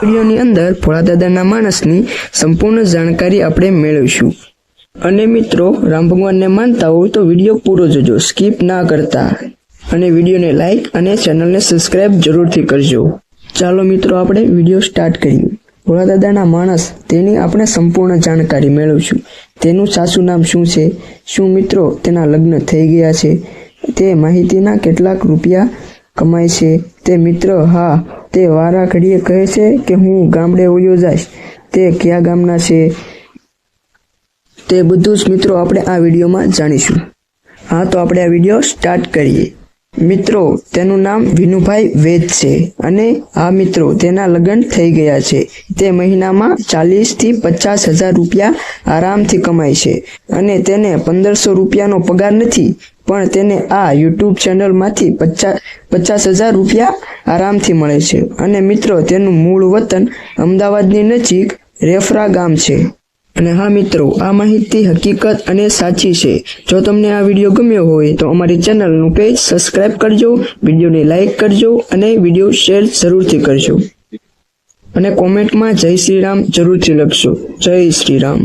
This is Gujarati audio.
વિડીયોની અંદર ભોળા દાદાના માણસની સંપૂર્ણ જાણકારી આપણે મેળવીશું। અને મિત્રો, રામ ભગવાનને માનતા હો તો વિડીયો પૂરો જોજો, સ્કીપ ના કરતા, અને વિડીયોને લાઈક અને ચેનલને સબસ્ક્રાઇબ જરૂરથી કરજો। ચાલો મિત્રો, આપણે વિડીયો સ્ટાર્ટ કરીએ। ભોળા દાદાના માણસ, તેની આપણે સંપૂર્ણ જાણકારી મેળવીશું। તેનું સાચું નામ શું છે? શું મિત્રો તેના લગ્ન થઈ ગયા છે? તે માહિતીના કેટલાક રૂપિયા કમાય છે? તે મિત્ર હા, તે વારા ઘડીએ કહે છે કે હું ગામડે વયો જઈશ। તે કયા ગામના છે? તે બધું જ મિત્રો આપણે આ વિડીયોમાં જાણીશું। હા, તો આપણે આ વિડીયો સ્ટાર્ટ કરીએ। મિત્રો, તેનું નામ વિનુભાઈ વૈદ છે અને આ મિત્રો તેના લગ્ન થઈ ગયા છે। તે મહિનામાં 40 થી 50,000 રૂપિયા આરામથી કમાય છે અને તેને 1500 રૂપિયાનો પગાર નથી, પણ તેને આ યુટ્યુબ ચેનલમાંથી 50,000 રૂપિયા આરામથી મળે છે। અને મિત્રો, તેનું મૂળ વતન અમદાવાદની નજીક રેફરા ગામ છે। અને હા મિત્રો, આ માહિતી હકીકત અને સાચી છે। જો તમને આ વિડીયો ગમ્યો હોય તો અમારી ચેનલનું પેજ સબસ્ક્રાઇબ કરજો, વિડીયોને લાઈક કરજો અને વિડીયો શેર જરૂરથી કરજો, અને કોમેન્ટમાં જય શ્રી રામ જરૂરથી લખશો। જય શ્રી રામ।